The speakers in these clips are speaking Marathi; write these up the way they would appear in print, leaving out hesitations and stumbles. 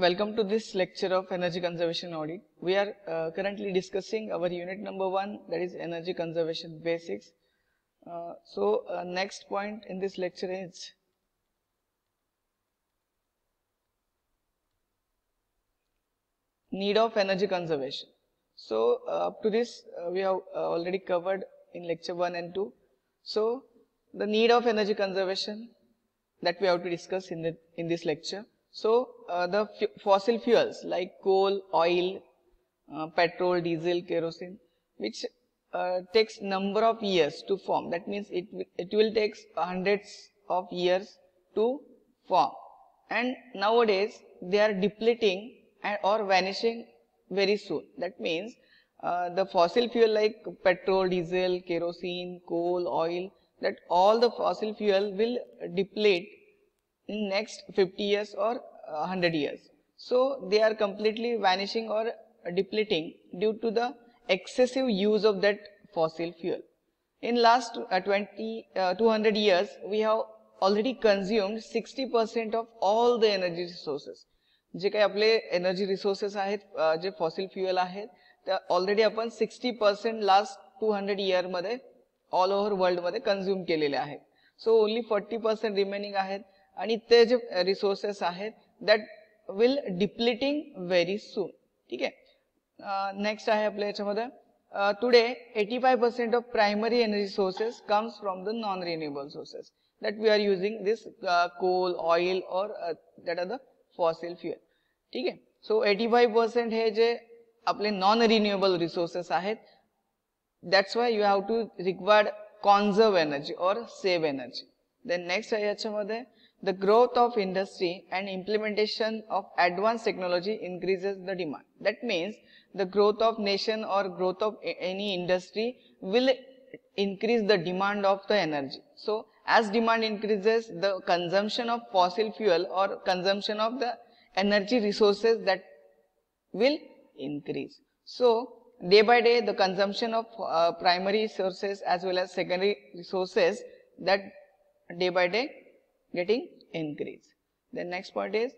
Welcome to this lecture of energy conservation audit. We are currently discussing our unit number 1, that is energy conservation basics. Next point in this lecture is need of energy conservation. Up to this we have already covered in lecture 1 and 2. So the need of energy conservation that we have to discuss in this lecture. The fossil fuels like coal, oil, petrol, diesel, kerosene, which takes number of years to form. That means it will take hundreds of years to form. And nowadays they are depleting or vanishing very soon. That means the fossil fuel like petrol, diesel, kerosene, coal, oil, that all the fossil fuel will deplete in next 50 years or 100 years. So they are completely vanishing or depleting due to the excessive use of that fossil fuel. In last 200 years, we have already consumed 60% of all the energy resources. जे काही आपले एनर्जी रिसोर्सेस आहेत, जे फॉसिल फ्युएल आहेत, त्या ऑलरेडी आपण 60% लास्ट 200 इयर मध्ये ऑल ओव्हर वर्ल्ड मध्ये कंझ्युम केलेले आहेत. सो ओनली 40% रिमेनिंग आहेत आणि ते जे रिसोर्सेस आहेत that will depleting very soon. ठीक आहे. नेक्स्ट आहे आपल्या याच्यामध्ये today 85% of primary energy sources comes from the non renewable sources that we are using this coal, oil और that are the fossil fuel. ठीक आहे. सो 85% हे जे आपले नॉन रिन्युएबल रिसोर्सेस आहेत, that's why you have to required conserve energy और सेव्ह एनर्जी. देन नेक्स्ट आहे याच्यामध्ये the growth of industry and implementation of advanced technology increases the demand. That means the growth of nation or growth of any industry will increase the demand of the energy. So as demand increases, the consumption of fossil fuel or consumption of the energy resources that will increase. So day by day the consumption of primary sources as well as secondary resources that day by day getting increase. The next point is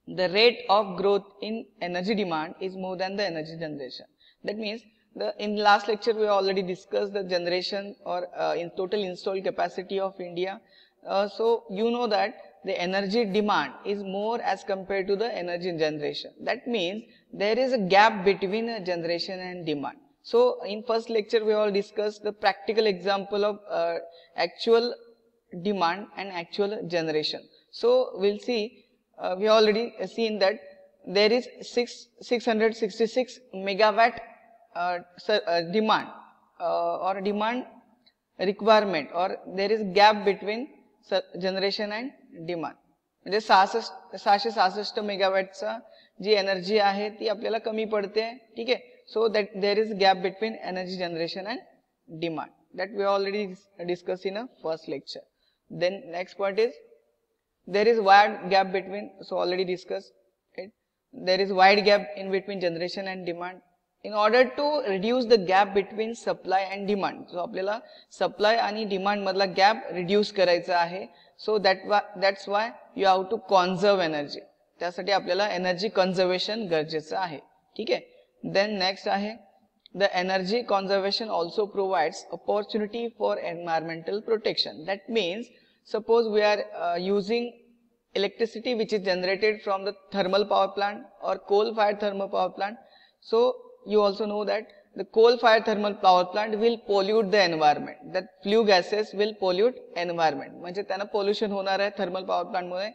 the rate of growth in energy demand is more than the energy generation. That means in last lecture we already discussed the generation or in total installed capacity of India. So you know that the energy demand is more as compared to the energy generation. That means there is a gap between generation and demand. So in first lecture we all discussed the practical example of actual demand and actual generation. So we'll see we already seen that there is 666 megawatt demand or demand requirement, or there is gap between generation and demand. म्हणजे 666 मेगावॅटचा जी एनर्जी आहे ती आपल्याला कमी पडते. ठीक आहे. So that there is gap between energy generation and demand. That we already discussed in a first lecture. Then next point is there is wide gap between, so already discussed it. There is wide gap in between generation and demand. In order to reduce the gap between supply and demand, so आपल्याला supply आणि demand मधला gap reduce करायचा आहे. So that's why you have to conserve energy. त्यासाठी आपल्याला energy conservation गरजेचं आहे. ठीक आहे. Then next आहे the energy conservation also provides opportunity for environmental protection. That means suppose we are using electricity which is generated from the thermal power plant or coal fired thermal power plant. So you also know that the coal fired thermal power plant will pollute the environment. That flue gases will pollute environment. म्हणजे त्यांना pollution होणार आहे thermal power plant मुळे.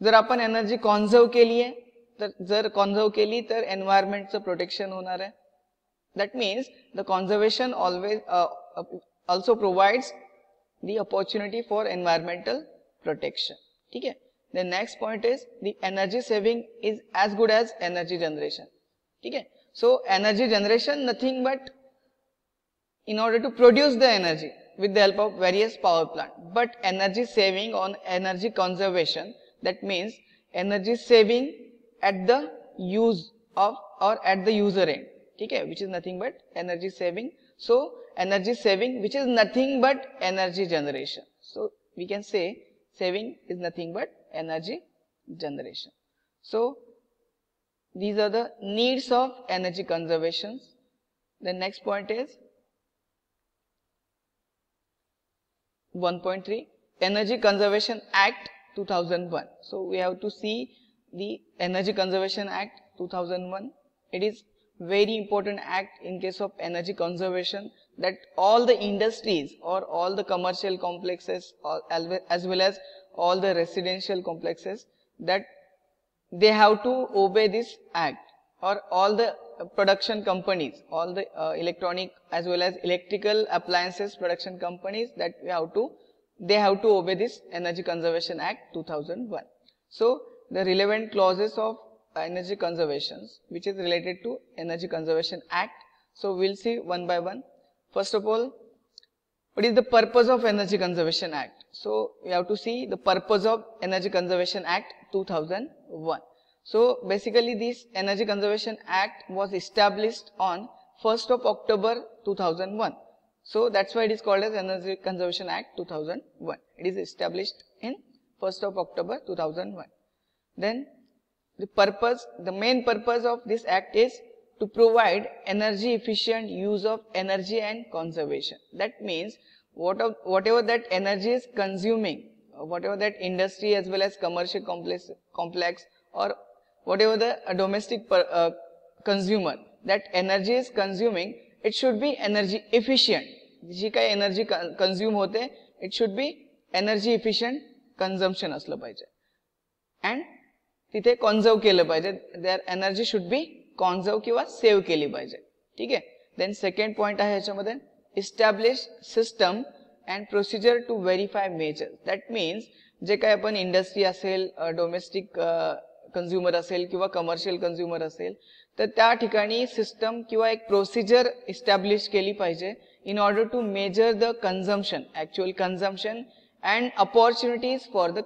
जर आपण energy conserve केली आहे, तर जर conserve केली तर environment चं protection होणार आहे. That means the conservation always also provides the opportunity for environmental protection. ठीक है. The next point is the energy saving is as good as energy generation. ठीक है. So energy generation nothing but in order to produce the energy with the help of various power plant. But energy saving on energy conservation, that means energy saving at the use of or at the user end. ठीक है, which is nothing but energy saving. So energy saving which is nothing but energy generation. So we can say saving is nothing but energy generation. So these are the needs of energy conservation. The next point is 1.3 Energy Conservation Act 2001. So we have to see the Energy Conservation Act 2001. It is very important act in case of energy conservation, that all the industries or all the commercial complexes as well as all the residential complexes, that they have to obey this act, or all the production companies, all the electronic as well as electrical appliances production companies, that they have to obey this Energy Conservation Act 2001. So the relevant clauses of energy conservation which is related to Energy Conservation Act. So we'll see one by one. First of all, what is the purpose of Energy Conservation Act? So we have to see the purpose of Energy Conservation Act 2001. So basically this Energy Conservation Act was established on 1st of October 2001. So that's why it is called as Energy Conservation Act 2001. It is established in 1st of October 2001. Then the main purpose of this act is to provide energy efficient use of energy and conservation. That means whatever that energy is consuming, whatever that industry as well as commercial complex or whatever the domestic consumer, that energy is consuming, it should be energy efficient. जी काही energy consume होते, it should be energy efficient consumption असलं पाहिजे. And तिथे conserve केलं पाहिजे. Their energy should be conserve किंवा save केली पाहिजे. ठीक आहे. Then second point आहे ह्याच्यामध्ये establish system and procedure to verify measures. That means जे काही आपण इंडस्ट्री असेल, डोमेस्टिक कंझ्युमर असेल किंवा कमर्शियल कंझ्युमर असेल, तर त्या ठिकाणी सिस्टम किंवा एक प्रोसिजर इस्टॅब्लिश केली पाहिजे in order to measure the consumption, actual consumption and opportunities for the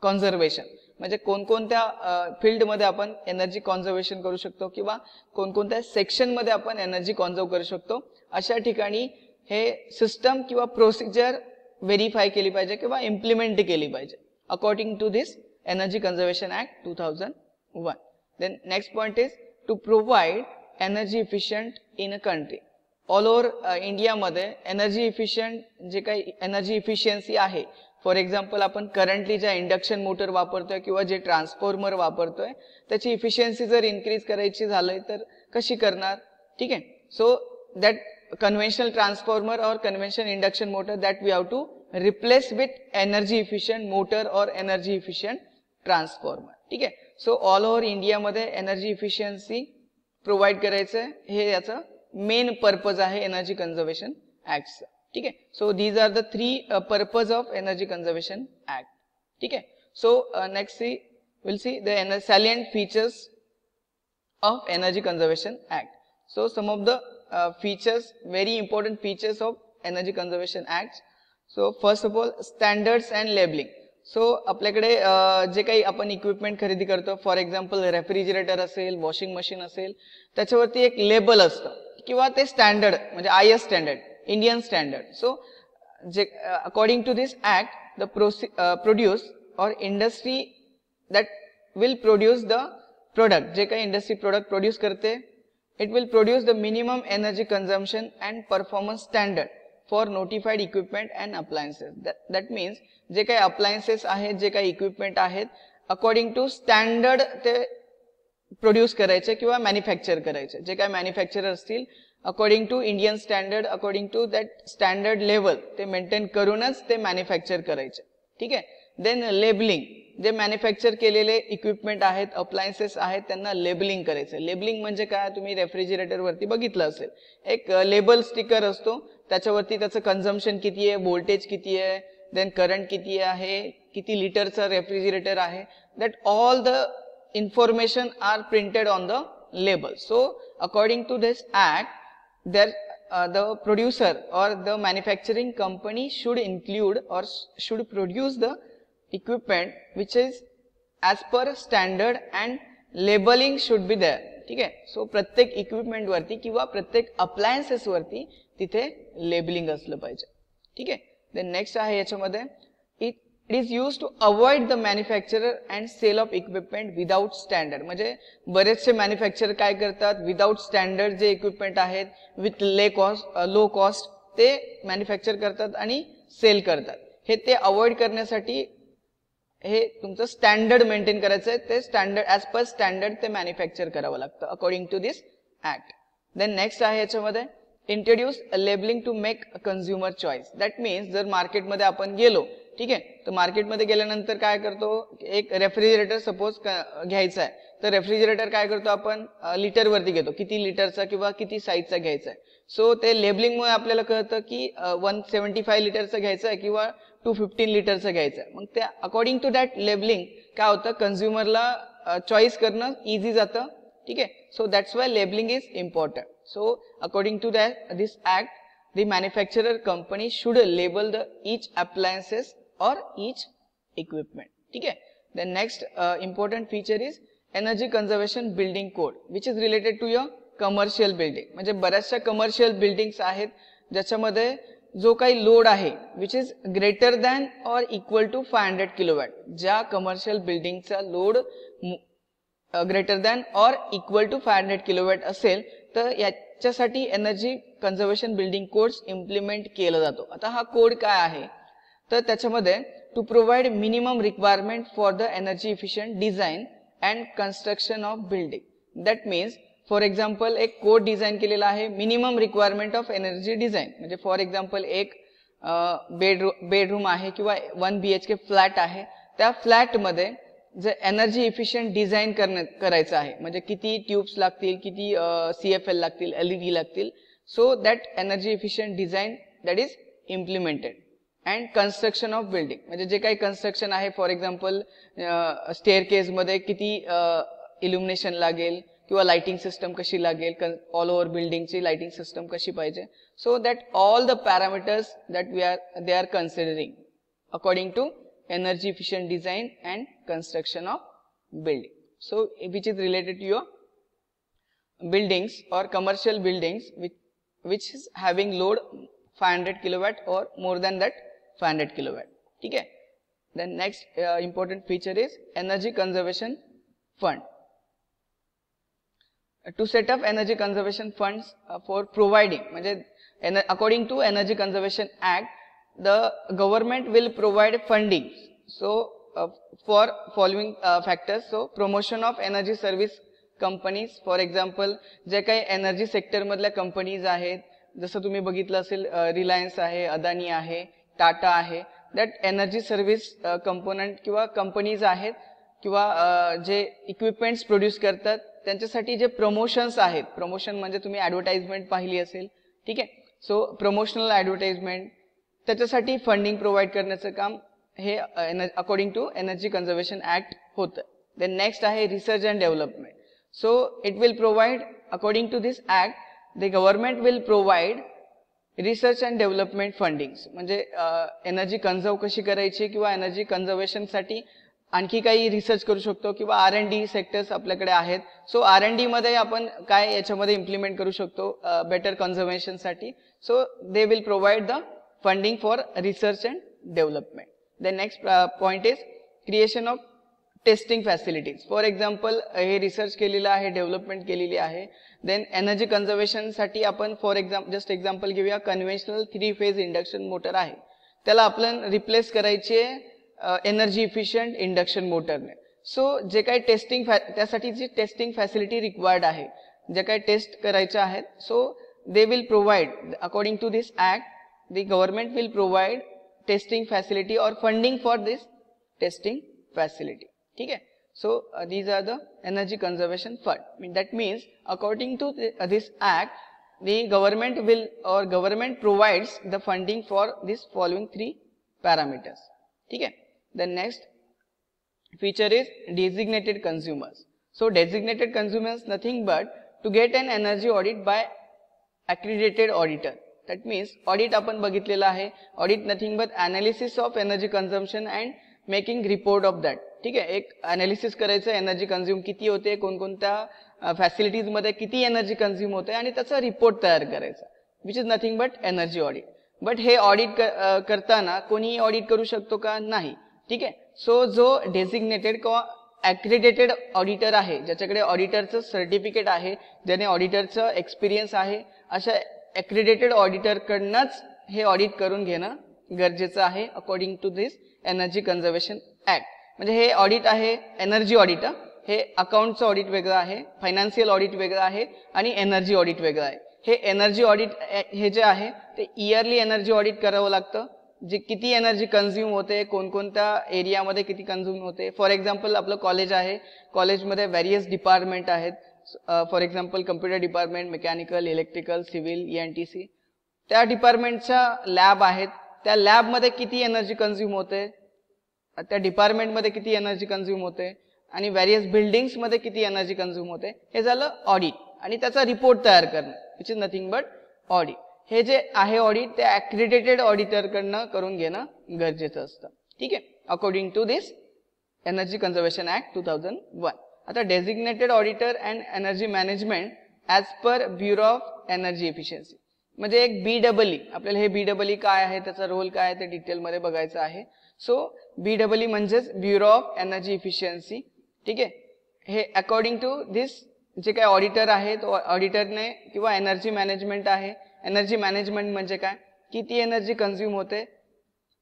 conservation. म्हणजे कोणकोणत्या फील्डमध्ये आपण एनर्जी कॉन्झर्वेशन करू शकतो किंवा कोणकोणत्या सेक्शनमध्ये आपण एनर्जी कॉन्झर्व करू शकतो, अशा ठिकाणी हे सिस्टम किंवा प्रोसिजर व्हेरीफाय केली पाहिजे किंवा इम्प्लिमेंट केली पाहिजे according to this Energy Conservation Act 2001. Then next point is to provide energy efficient in a country. All over India मध्ये एनर्जी इफिशियंट जे काही एनर्जी इफिशियन्सी आहे, फॉर एक्झाम्पल आपण करंटली ज्या इंडक्शन मोटर वापरतोय किंवा जे ट्रान्सफॉर्मर वापरतोय त्याची इफिशियन्सी जर इन्क्रीज करायची झालंय तर कशी करणार? ठीक आहे. सो दॅट कन्व्हेन्शनल ट्रान्सफॉर्मर और conventional induction motor that we have to replace with energy efficient motor or energy efficient transformer. ठीक आहे. सो ऑल ओव्हर इंडिया मध्ये एनर्जी इफिशियन्सी प्रोव्हाइड करायचं हे याचं मेन पर्पज आहे एनर्जी कन्झर्वेशन ऍक्टचं. ठीक आहे. So these are the 3 purpose of energy conservation act. ठीक आहे. So next will see the salient features of energy conservation act. So some of the features, very important features of Energy Conservation Act. So first of all, standards and labeling. So आपल्याकडे जे काही आपण इक्विपमेंट खरेदी करतो, फॉर एक्झाम्पल रेफ्रिजरेटर असेल, वॉशिंग मशीन असेल, त्याच्यावरती एक लेबल असतं किंवा ते स्टँडर्ड म्हणजे IS standard, Indian standard. So जे according to this act the produce और industry that will produce the product, जे काही इंडस्ट्री प्रोडक्ट प्रोड्यूस करते, it will produce the minimum energy consumption and performance standard for notified equipment and appliances. That means जे काही appliances आहेत, जे काही equipment आहेत, according to standard ते produce करायचे किंवा manufacture करायचे. जे काही manufacturer असतील, according to Indian standard, according to that standard level ते maintain करूनच ते manufacture करायचे. ठीक आहे. Then labeling, जे मॅन्युफॅक्चर केलेले इक्विपमेंट आहेत, अप्लायन्सेस आहेत, त्यांना लेबलिंग करायचं. लेबलिंग म्हणजे काय, तुम्ही रेफ्रिजरेटर वरती बघितलं असेल, एक लेबल स्टिकर असतो, त्याच्यावरती त्याचं कन्झम्पशन किती आहे, व्होल्टेज किती आहे, देन करंट किती आहे, किती लिटरचं रेफ्रिजरेटर आहे, that all the information are printed on the label. So according to this act the producer or the manufacturing company should include or should produce the equipment which is as per standard and labeling should be there. ठीक आहे. सो प्रत्येक इक्विपमेंट वरती किंवा प्रत्येक अप्लायन्सेस वरती तिथे लेबलिंग असलं पाहिजे. ठीक आहे. देन नेक्स्ट आहे याच्यामध्ये it is use to avoid the manufacturer and sale of equipment without standard. म्हणजे बरेचसे मॅन्युफॅक्चरर काय करतात, विदाउट स्टँडर्ड जे इक्विपमेंट आहेत विथ लो कॉस्ट ते मॅन्युफॅक्चर करतात आणि सेल करतात. हे ते अवॉइड करण्यासाठी हे तुमचं स्टँडर्ड मेंटेन करायचं आहे, ते स्टँडर्ड ॲज पर स्टँडर्ड ते मॅन्युफॅक्चर करावं लागतं according to this act. Then next आहे याच्यामध्ये introduce labelling to make consumer choice. That means जर मार्केटमध्ये आपण गेलो, ठीक आहे, तर मार्केटमध्ये गेल्यानंतर काय करतो, एक रेफ्रिजरेटर सपोज घ्यायचा आहे, तर रेफ्रिजरेटर काय करतो आपण लिटरवरती घेतो, किती लिटरचा किंवा किती साईजचा घ्यायचा आहे. सो ते लेबलिंगमुळे आपल्याला कळतं की 175 लिटरचं घ्यायचं आहे किंवा 215 लिटरचं घ्यायचं आहे. मग ते अकॉर्डिंग टू दॅट लेबलिंग काय होतं, कन्झ्युमरला चॉईस करणं इझी जातं. ठीक आहे, so that's why labelling is important. So according to this act, the manufacturer company should label the each appliances or each equipment. ठीक आहे. Then next important feature is energy conservation building code, which is related to your commercial building. म्हणजे बऱ्याचशा commercial buildings आहेत ज्याच्यामध्ये जो काही लोड आहे which is greater than or equal to 500 kilowatt. ज्या commercial buildingचा load greater than or equal to 500 kilowatt असेल तर याच्यासाठी energy conservation building codes implement केला जातो. आता हा कोड काय आहे तर त्याच्यामध्ये to provide minimum requirement for the energy efficient design and construction of building. That means for example एक कोड डिझाईन केलेला आहे minimum requirement of energy design. म्हणजे फॉर एक्झाम्पल एक बेडरूम आहे किंवा 1 BHK फ्लॅट आहे, त्या फ्लॅटमध्ये जर एनर्जी इफिशियंट डिझाईन करायचं आहे, म्हणजे किती ट्यूब्स लागतील, किती CFL लागतील, LED लागतील. So that energy efficient design that is implemented. And construction of building, म्हणजे जे काही कन्स्ट्रक्शन आहे, फॉर एक्झाम्पल स्टेअरकेजमध्ये किती इल्युमिनेशन लागेल किंवा लाइटिंग सिस्टम कशी लागेल, ऑल ओव्हर बिल्डिंगची लाइटिंग सिस्टम कशी पाहिजे. So that all the parameters that they are considering according to energy efficient design and construction of building. So which is related to your buildings or commercial buildings which is having load 500 kilowatt or more than that 500 kilowatt. ठीक है. Then next important feature is energy conservation fund. To set up energy conservation funds for providing, म्हणजे according to Energy Conservation Act, the government will provide funding so for following factors. So promotion of energy service companies, for example जे काही एनर्जी सेक्टर मधल्या कंपनीज आहेत, जसं तुम्ही बघितलं असेल रिलायन्स आहे, अदानी आहे, टाटा आहे, दॅट एनर्जी सर्व्हिस कंपोनंट किंवा कंपनीज आहेत किंवा जे इक्विपमेंट्स प्रोड्यूस करतात त्यांच्यासाठी जे प्रमोशन्स आहेत, प्रमोशन म्हणजे तुम्ही ॲडव्हर्टाइजमेंट पाहिली असेल, ठीक आहे. सो प्रमोशनल ॲडव्हर्टाइजमेंट त्याच्यासाठी फंडिंग प्रोव्हाइड करण्याचं काम हे according to energy conservation act होतं. देन नेक्स्ट आहे research and development. So it will provide according to this act the government will provide research and development fundings. म्हणजे एनर्जी कन्झर्व कशी करायची किंवा एनर्जी कन्झर्वेशनसाठी आणखी काही रिसर्च करू शकतो किंवा R&D सेक्टर्स आपल्याकडे आहेत. सो R&D मध्ये आपण काय याच्यामध्ये इम्प्लिमेंट करू शकतो बेटर कन्झर्वेशनसाठी. So they will provide the funding for research and development. The next point is creation of testing facilities. For example हे रिसर्च केलेलं आहे, डेव्हलपमेंट केलेली आहे. देन एनर्जी कन्झर्वेशन साठी आपण फॉर जस्ट एक्झाम्पल घेऊया, कन्व्हेन्शनल 3 फेज इंडक्शन मोटर आहे, त्याला आपण रिप्लेस करायचे एनर्जी इफिशियंट इंडक्शन मोटरने. सो जे काही टेस्टिंग त्यासाठी जी टेस्टिंग फॅसिलिटी रिक्वायर्ड आहे, जे काही टेस्ट करायच्या आहेत, so they will provide according to this act. The government will provide testing facility or funding for this testing facility. ठीक है. So these are the energy conservation fund. That means according to this act, the government will or government provides the funding for this following 3 parameters. ठीक है. The next feature is designated consumers. So designated consumers nothing but to get an energy audit by accredited auditor. That means audit आपण बघितलेलं आहे. Audit nothing but analysis of energy consumption and making report of that. ठीक आहे, एक अनालिसिस करायचं एनर्जी कन्झ्युम किती होते, कोणकोणत्या फॅसिलिटीज मध्ये किती एनर्जी कन्झ्युम होते आणि त्याचा रिपोर्ट तयार करायचा, which is nothing but energy audit. But हे ऑडिट करताना कोणीही ऑडिट करू शकतो का? नाही. ठीक आहे. सो जो डेझिग्नेटेड किंवा ॲक्रेडिटेड ऑडिटर आहे, ज्याच्याकडे ऑडिटरचं सर्टिफिकेट आहे, ज्याने ऑडिटरचं एक्सपिरियन्स आहे, अशा ॲक्रेडिटेड ऑडिटरकडनंच हे ऑडिट करून घेणं गरजेचं आहे according to this energy conservation act. म्हणजे हे ऑडिट आहे एनर्जी ऑडिट, हे अकाउंटचं ऑडिट वेगळं आहे, फायनान्शियल ऑडिट वेगळं आहे आणि एनर्जी ऑडिट वेगळं आहे. हे एनर्जी ऑडिट हे जे आहे ते इयरली एनर्जी ऑडिट करावं लागतं, जे किती एनर्जी कन्झ्युम होते, कोणकोणत्या एरियामध्ये किती कन्झ्युम होते. फॉर एक्झाम्पल आपलं कॉलेज आहे, कॉलेजमध्ये व्हेरियस डिपार्टमेंट आहेत. For example computer department, mechanical, electrical, civil, ENTC. त्या डिपार्टमेंटच्या लॅब आहेत, त्या लॅबमध्ये किती एनर्जी कन्झ्युम होते, त्या डिपार्टमेंटमध्ये किती एनर्जी कन्झ्युम होते आणि व्हेरियस बिल्डिंग्समध्ये किती एनर्जी कन्झ्युम होते, हे झालं ऑडिट. आणि त्याचा रिपोर्ट तयार करणं, which is nothing but audit. हे जे आहे ऑडिट ते ॲक्रेडिटेड ऑडिटरकडनं करून घेणं गरजेचं असतं. ठीक आहे, according to this energy conservation act 2001. आता designated auditor and energy management as per bureau of energy efficiency, म्हणजे एक BEE. आपल्याला हे BEE काय आहे, त्याचा रोल काय आहे ते डिटेलमध्ये बघायचं आहे. सो BEE म्हणजेच ब्युरो ऑफ एनर्जी इफिशियन्सी. ठीक आहे, हे अकॉर्डिंग टू दिस जे काही ऑडिटर आहे तो ऑडिटरने किंवा एनर्जी मॅनेजमेंट आहे. एनर्जी मॅनेजमेंट म्हणजे काय, किती एनर्जी कन्झ्युम होते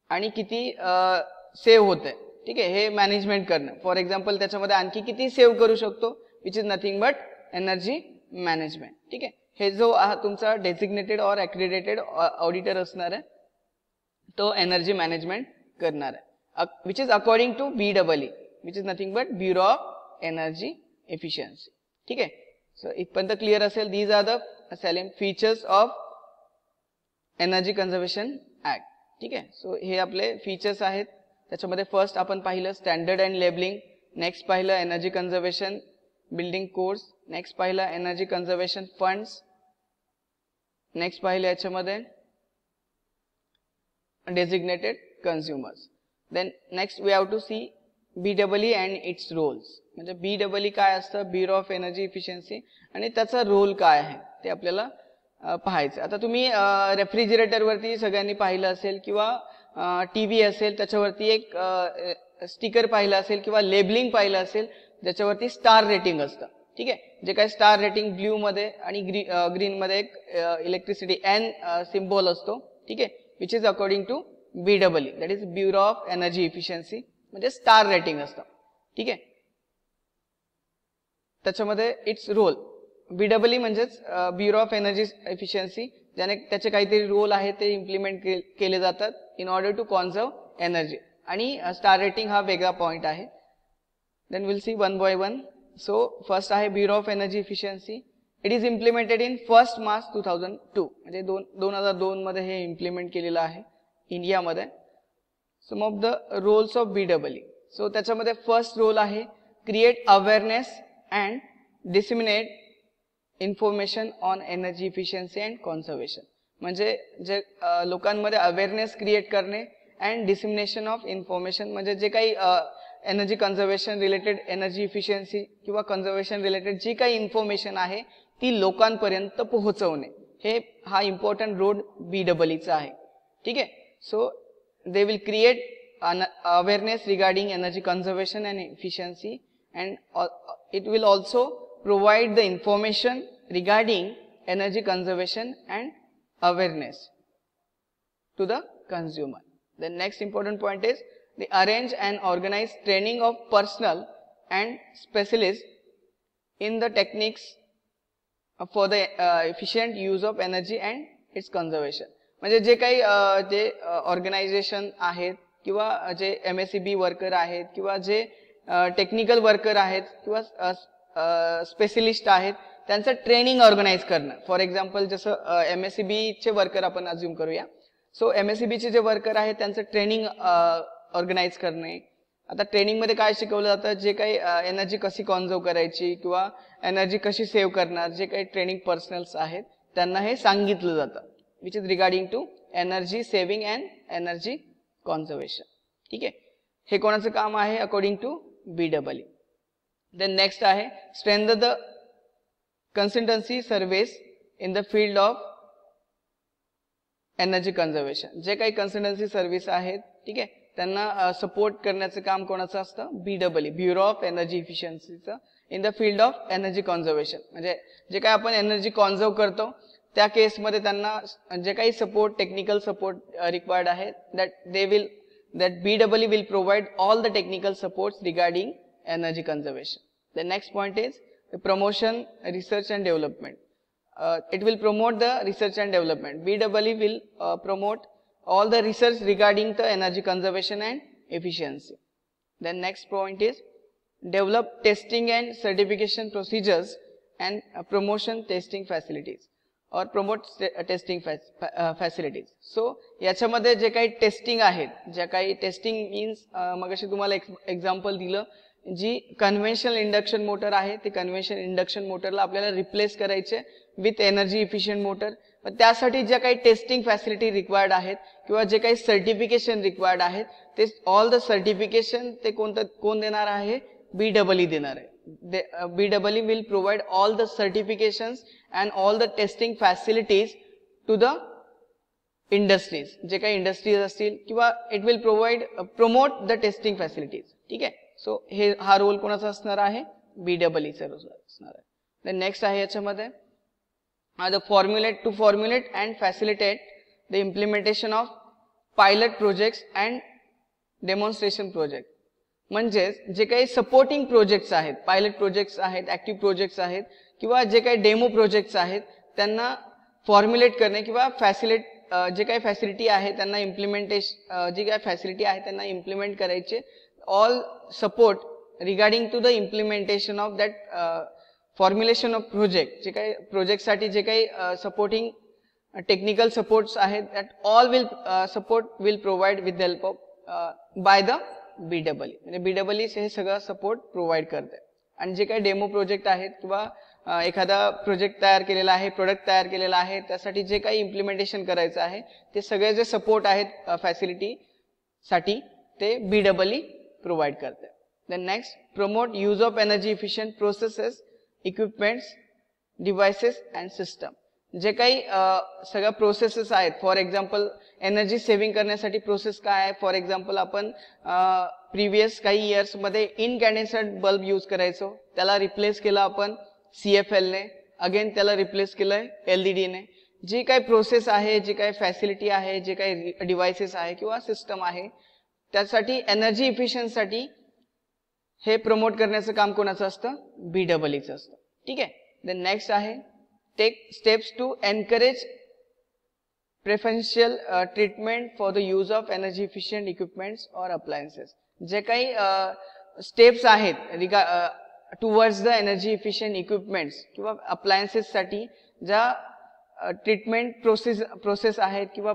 आणि किती सेव्ह होते. ठीक आहे, हे मॅनेजमेंट करणं. फॉर एक्झाम्पल त्याच्यामध्ये आणखी किती सेव्ह करू शकतो, which is nothing but energy management. ठीक आहे, हे जो तुमचा डेझिग्नेटेड ऑर ॲक्रेडिटेड ऑडिटर असणार आहे तो एनर्जी मॅनेजमेंट करणार आहे, which is according to BEE, which is nothing but bureau of energy efficiency. ठीक आहे, सो इथपर्यंत क्लिअर असेल. These are the salient features of energy conservation act. ठीक आहे, सो हे आपले फीचर्स आहेत. त्याच्यामध्ये फर्स्ट आपण पाहिलं स्टँडर्ड अँड लेबलिंग, नेक्स्ट पाहिलं energy conservation building course, next पाहिलं एनर्जी कन्झर्वेशन फंड्स, नेक्स्ट पाहिलं याच्यामध्ये designated consumers. Then next we have to see BEE and its roles. म्हणजे BEE काय असतं, ब्युरो ऑफ एनर्जी इफिशियन्सी, आणि त्याचा रोल काय आहे ते आपल्याला पाहायचं. आता तुम्ही रेफ्रिजरेटरवरती सगळ्यांनी पाहिलं असेल किंवा TV असेल त्याच्यावरती एक स्टिकर पाहिलं असेल किंवा लेबलिंग पाहिलं असेल ज्याच्यावरती स्टार रेटिंग असतं. ठीक आहे, जे काही स्टार रेटिंग ब्ल्यू मध्ये आणि ग्रीन मध्ये एक इलेक्ट्रिसिटी N सिम्बॉल असतो. ठीक आहे, which is according to BEE, that is bureau of energy efficiency, म्हणजे स्टार रेटिंग असतं. ठीक आहे, त्याच्यामध्ये इट्स रोल BEE म्हणजेच ब्युरो ऑफ एनर्जी एफिशियन्सी, ज्याने त्याचे काहीतरी रोल आहे ते इम्प्लिमेंट केले जातात in order to conserve energy. आणि स्टार रेटिंग हा वेगळा पॉइंट आहे. Then will see one by one. So first आहे bureau of energy efficiency. It is implemented in 1 March 2002, म्हणजे 2002 मध्ये हे इम्प्लिमेंट केलेलं आहे इंडियामध्ये. Some of the roles of BEE. So त्याच्यामध्ये फर्स्ट रोल आहे create awareness and disseminate information on energy efficiency and conservation, म्हणजे जे लोकांमध्ये अवेअरनेस क्रिएट करणे अँड डिसिमिनेशन ऑफ इन्फॉर्मेशन, म्हणजे जे काही energy conservation related, energy efficiency किंवा कन्झर्वेशन रिलेटेड जी काही इन्फॉर्मेशन आहे ती लोकांपर्यंत पोहोचवणे, हे हा इम्पॉर्टंट रोल BEE आहे. ठीक आहे, so they will create awareness regarding energy conservation and efficiency, and it will also provide the information regarding energy conservation and awareness to the consumer. The next important point is they arrange and organize training of personnel and specialists in the techniques for the efficient use of energy and its conservation. म्हणजे जे काही जे ऑर्गनायझेशन आहेत किंवा जे MSEB वर्कर आहेत किंवा जे टेक्निकल वर्कर आहेत किंवा स्पेशलिस्ट आहेत त्यांचं ट्रेनिंग ऑर्गनाईज करणं. फॉर एक्झाम्पल जसं MSEB चे वर्कर आपण अज्युम करूया. सो MSEB चे जे वर्कर आहेत त्यांचं ट्रेनिंग ऑर्गनाईज करणे. आता ट्रेनिंग मध्ये काय शिकवलं जातं, जे काही एनर्जी कशी कॉन्झर्व करायची किंवा एनर्जी कशी सेव्ह करणार, जे काही ट्रेनिंग पर्सनल्स आहेत त्यांना हे सांगितलं जातं, which is regarding to energy saving and energy conservation. ठीक आहे, हे कोणाचं काम आहे according to BEE. Then next आहे strengthen the consultancy service in the field of energy conservation. जे काही consultancy सर्व्हिस आहेत, ठीक आहे, त्यांना सपोर्ट करण्याचं काम कोणाचं असतं, BEE, ब्युरो ऑफ एनर्जी इफिशियन्सीचं in the field of energy conservation. म्हणजे जे काही आपण एनर्जी कॉन्झर्व करतो त्या केसमध्ये त्यांना जे काही सपोर्ट, टेक्निकल सपोर्ट रिक्वायर्ड आहे, that BEE will provide all the technical supports regarding energy conservation. The next point is the promotion, research and development. It will promote the research and development. BEE will promote all the research regarding the energy conservation and efficiency. Then next point is develop testing and certification procedures and promotion testing facilities or promote testing facilities. So याच्यामध्ये जे काही टेस्टिंग आहेत, जे काही टेस्टिंग मीन्स मगाशी तुम्हाला एक्झाम्पल दिलं, जी कन्व्हेन्शनल इंडक्शन मोटर आहे ते कन्व्हेन्शनल इंडक्शन मोटरला आपल्याला रिप्लेस करायचे विथ एनर्जी इफिशियंट मोटर. पण त्यासाठी ज्या काही टेस्टिंग फॅसिलिटी रिक्वायर्ड आहेत किंवा जे काही सर्टिफिकेशन रिक्वायर्ड आहेत ते ऑल द सर्टिफिकेशन ते कोण देणार आहे, BEE देणार आहे. BEE will provide all the certifications and all the testing facilities to the industries. जे काही इंडस्ट्रीज असतील किंवा it will promote the testing facilities. ठीक आहे. सो हा रोल कोणाचा असणार आहे, BEE रोल असणार आहे. देन नेक्स्ट आहे याच्यामध्ये the formulate and facilitate the implementation of pilot projects and demonstration project. म्हणजे जे काही सपोर्टिंग प्रोजेक्ट्स आहेत, पायलट प्रोजेक्ट्स आहेत, ऍक्टिव्ह प्रोजेक्ट्स आहेत किंवा जे काही डेमो प्रोजेक्ट्स आहेत त्यांना फॉर्म्युलेट करणे किंवा जे काही फॅसिलिटी आहे त्यांना जी काही फॅसिलिटी आहे त्यांना इम्प्लिमेंट करायचे. All support regarding to the implementation of that formulation of project. जे काही प्रोजेक्टसाठी जे काही सपोर्टिंग टेक्निकल सपोर्ट्स आहेत that all support will provide with the help of by the BEE. म्हणजे BEE हे सगळं सपोर्ट प्रोव्हाइड करते. आणि जे काही डेमो प्रोजेक्ट आहेत किंवा एखादा प्रोजेक्ट तयार केलेला आहे, प्रोडक्ट तयार केलेला आहे, त्यासाठी जे काही इम्प्लिमेंटेशन करायचं आहे ते सगळे जे सपोर्ट आहेत फॅसिलिटी साठी ते BEE प्रोव्हाइड करते. Then next promote use of energy efficient processes, equipments, devices and system. जे काही सगळ्या प्रोसेसेस आहेत, फॉर एक्झाम्पल एनर्जी सेव्हिंग करण्यासाठी प्रोसेस काय आहे, फॉर एक्झाम्पल आपण प्रिव्हियस काही इयर्स मध्ये इनकॅन्डेसेंट बल्ब यूज करायचो, त्याला रिप्लेस केलं आपण CFL ने, अगेन त्याला रिप्लेस केलंय LED ने. जी काही प्रोसेस आहे, जी काही फॅसिलिटी आहे, जे काही डिव्हाइसेस आहे किंवा सिस्टम आहे त्यासाठी एनर्जी इफिशियन्सीसाठी हे प्रमोट करण्याचं काम कोणाचं असतं, BEE असतं. ठीक आहे. देन नेक्स्ट आहे take steps to encourage preferential treatment for the use of energy efficient equipments or appliances. जे काही स्टेप्स आहेत towards the energy efficient equipments किंवा अप्लायन्सेस साठी ज्या ट्रीटमेंट प्रोसेस आहेत किंवा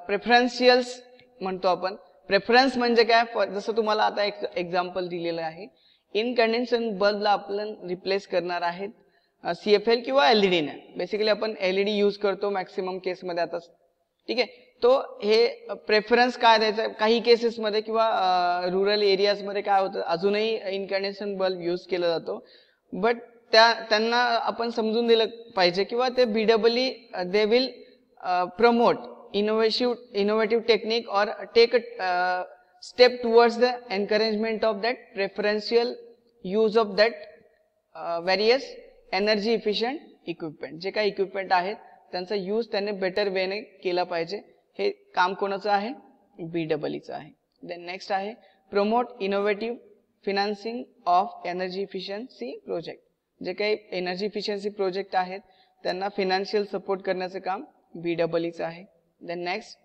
प्रेफरन्शियल्स म्हणतो आपण. प्रेफरन्स म्हणजे काय, जसं तुम्हाला आता एक एक्झाम्पल दिलेलं आहे, इनकंडेन्सेंट बल्बला आपण रिप्लेस करणार आहेत CFL किंवा LED ने. बेसिकली आपण LED यूज करतो मॅक्सिमम केसमध्ये आता. ठीक आहे. तो हे प्रेफरन्स काय द्यायचा, काही केसेसमध्ये किंवा रुरल एरियाजमध्ये काय होतं अजूनही इनकंडेन्सेंट बल्ब यूज केला जातो, बट त्यांना आपण समजून दिलं पाहिजे किंवा ते BEE they will promote innovative technique और take a step towards the encouragement of that preferential use of that various energy efficient equipment. जे काही इक्विपमेंट आहेत त्यांचा यूज त्यांनी बेटर वेने केला पाहिजे. हे काम कोणाचं आहे, BEE आहे. देन नेक्स्ट आहे promote innovative financing of energy efficiency project. जे काही एनर्जी इफिशियन्सी प्रोजेक्ट आहेत त्यांना फिनान्शियल सपोर्ट करण्याचं काम BEE आहे. Then next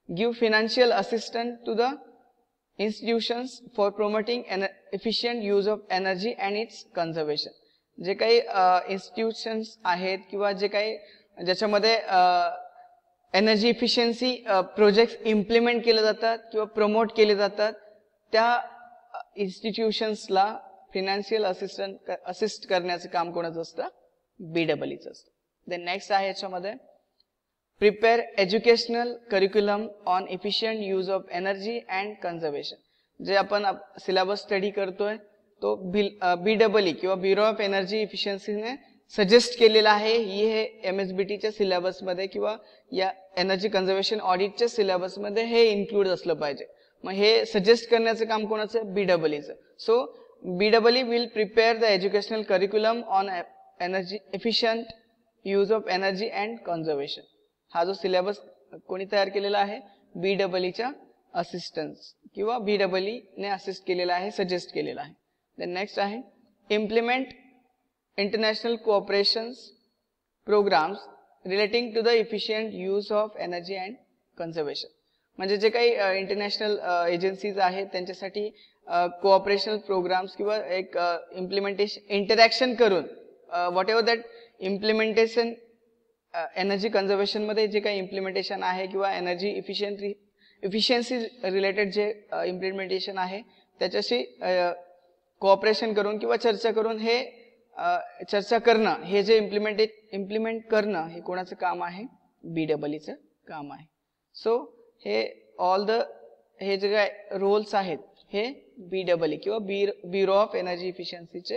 give financial assistance to the institutions for promoting efficient use of energy and its conservation. जे काही इन्स्टिट्यूशन्स आहेत किंवा जे काही ज्याच्यामध्ये एनर्जी इफिशियन्सी प्रोजेक्ट्स इम्प्लिमेंट केले जातात किंवा प्रमोट केले जातात त्या इन्स्टिट्यूशन्सला फिनान्शियल असिस्ट करण्याचं काम कोणाचं असतं, BEE असतं. देन नेक्स्ट आहे याच्यामध्ये prepare educational curriculum on efficient use of energy and conservation. जे आपण सिलेबस स्टडी करतोय तो BEE किंवा ब्युरो ऑफ एनर्जी इफिशियन्सीने सजेस्ट केलेलं आहे, ही हे MSBTच्या सिलेबसमध्ये किंवा या एनर्जी कन्झर्वेशन ऑडिटच्या सिलेबसमध्ये हे इन्क्लूड असलं पाहिजे. मग हे सजेस्ट करण्याचं काम कोणाचं? BEEचं. So BEE will prepare the educational curriculum on energy efficient use of energy and conservation. हा जो सिलेबस कोणी तयार केलेला आहे? BEEच्या असिस्टन्स किंवा BEE ने असिस्ट केलेला आहे, सजेस्ट केलेला आहे. देन नेक्स्ट आहे implement international cooperations programmes relating to the efficient use of energy and conservation. म्हणजे जे काही इंटरनॅशनल एजन्सीज आहेत त्यांच्यासाठी कोऑपरेशनल प्रोग्राम्स किंवा एक इंटरॅक्शन करून what ever that implementation energy conservation मध्ये जे काही इम्प्लिमेंटेशन आहे किंवा एनर्जी इफिशियन्सी रिलेटेड जे इम्प्लिमेंटेशन आहे त्याच्याशी कोऑपरेशन करून किंवा चर्चा करून हे चर्चा करणं, हे जे इम्प्लिमेंट करणं हे कोणाचं काम आहे? BEEचं काम आहे. सो हे हे जे काय रोल्स आहेत हे BEE किंवा ब्युरो ऑफ एनर्जी इफिशियन्सीचे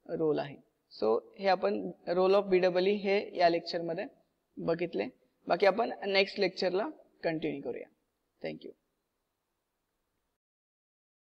रोल आहे. सो हे आपण रोल ऑफ BEE हे या लेक्चरमध्ये बघितले. बाकी आपण नेक्स्ट लेक्चरला कंटिन्यू करूया. थँक्यू.